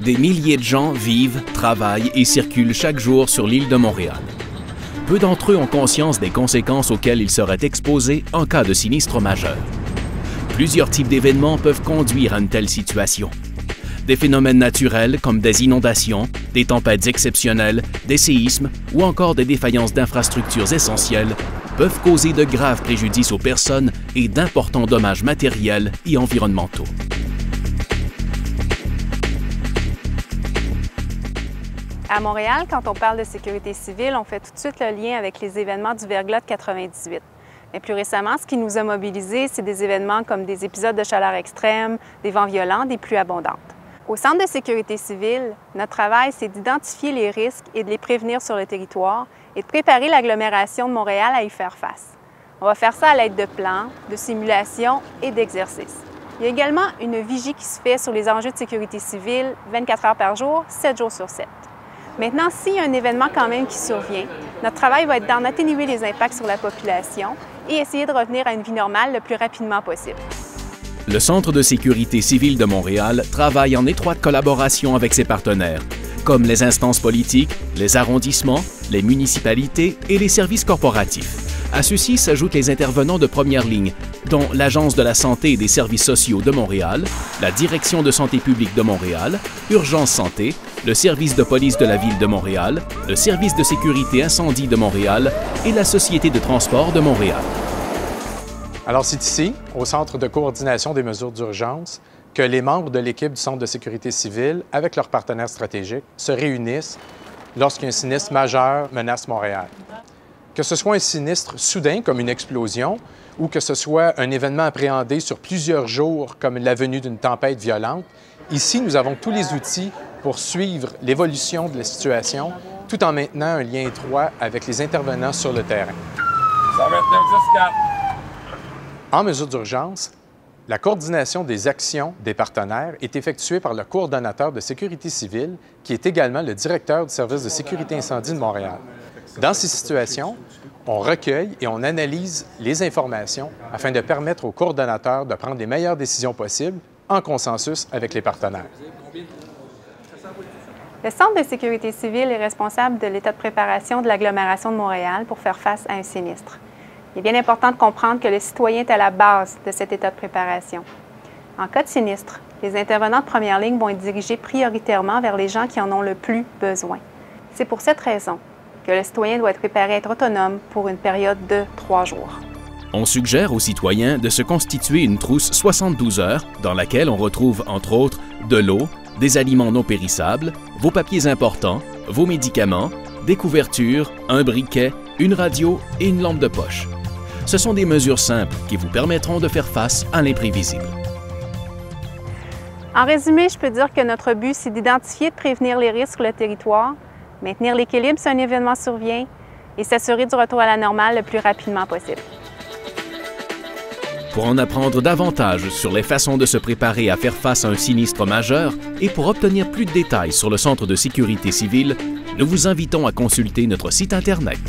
Des milliers de gens vivent, travaillent et circulent chaque jour sur l'île de Montréal. Peu d'entre eux ont conscience des conséquences auxquelles ils seraient exposés en cas de sinistre majeur. Plusieurs types d'événements peuvent conduire à une telle situation. Des phénomènes naturels comme des inondations, des tempêtes exceptionnelles, des séismes ou encore des défaillances d'infrastructures essentielles peuvent causer de graves préjudices aux personnes et d'importants dommages matériels et environnementaux. À Montréal, quand on parle de sécurité civile, on fait tout de suite le lien avec les événements du verglas de 98. Mais plus récemment, ce qui nous a mobilisés, c'est des événements comme des épisodes de chaleur extrême, des vents violents, des pluies abondantes. Au Centre de sécurité civile, notre travail, c'est d'identifier les risques et de les prévenir sur le territoire et de préparer l'agglomération de Montréal à y faire face. On va faire ça à l'aide de plans, de simulations et d'exercices. Il y a également une vigie qui se fait sur les enjeux de sécurité civile 24 heures par jour, 7 jours sur 7. Maintenant, s'il y a un événement quand même qui survient, notre travail va être d'en atténuer les impacts sur la population et essayer de revenir à une vie normale le plus rapidement possible. Le Centre de sécurité civile de Montréal travaille en étroite collaboration avec ses partenaires, comme les instances politiques, les arrondissements, les municipalités et les services corporatifs. À ceux-ci s'ajoutent les intervenants de première ligne, dont l'Agence de la santé et des services sociaux de Montréal, la Direction de santé publique de Montréal, Urgence Santé, le service de police de la Ville de Montréal, le service de sécurité incendie de Montréal et la Société de transport de Montréal. Alors, c'est ici, au Centre de coordination des mesures d'urgence, que les membres de l'équipe du Centre de sécurité civile, avec leurs partenaires stratégiques, se réunissent lorsqu'un sinistre majeur menace Montréal. Que ce soit un sinistre soudain, comme une explosion, ou que ce soit un événement appréhendé sur plusieurs jours, comme la venue d'une tempête violente, ici, nous avons tous les outils pour suivre l'évolution de la situation, tout en maintenant un lien étroit avec les intervenants sur le terrain. Ça va être 9-10-4. En mesure d'urgence, la coordination des actions des partenaires est effectuée par le coordonnateur de sécurité civile, qui est également le directeur du service de sécurité incendie de Montréal. Dans ces situations, on recueille et on analyse les informations afin de permettre au coordonnateur de prendre les meilleures décisions possibles en consensus avec les partenaires. Le Centre de sécurité civile est responsable de l'état de préparation de l'agglomération de Montréal pour faire face à un sinistre. Il est bien important de comprendre que le citoyen est à la base de cet état de préparation. En cas de sinistre, les intervenants de première ligne vont être dirigés prioritairement vers les gens qui en ont le plus besoin. C'est pour cette raison que le citoyen doit être préparé à être autonome pour une période de 3 jours. On suggère aux citoyens de se constituer une trousse 72 heures dans laquelle on retrouve, entre autres, de l'eau, des aliments non périssables, vos papiers importants, vos médicaments, des couvertures, un briquet, une radio et une lampe de poche. Ce sont des mesures simples qui vous permettront de faire face à l'imprévisible. En résumé, je peux dire que notre but, c'est d'identifier et de prévenir les risques sur le territoire, maintenir l'équilibre si un événement survient et s'assurer du retour à la normale le plus rapidement possible. Pour en apprendre davantage sur les façons de se préparer à faire face à un sinistre majeur et pour obtenir plus de détails sur le Centre de sécurité civile, nous vous invitons à consulter notre site Internet.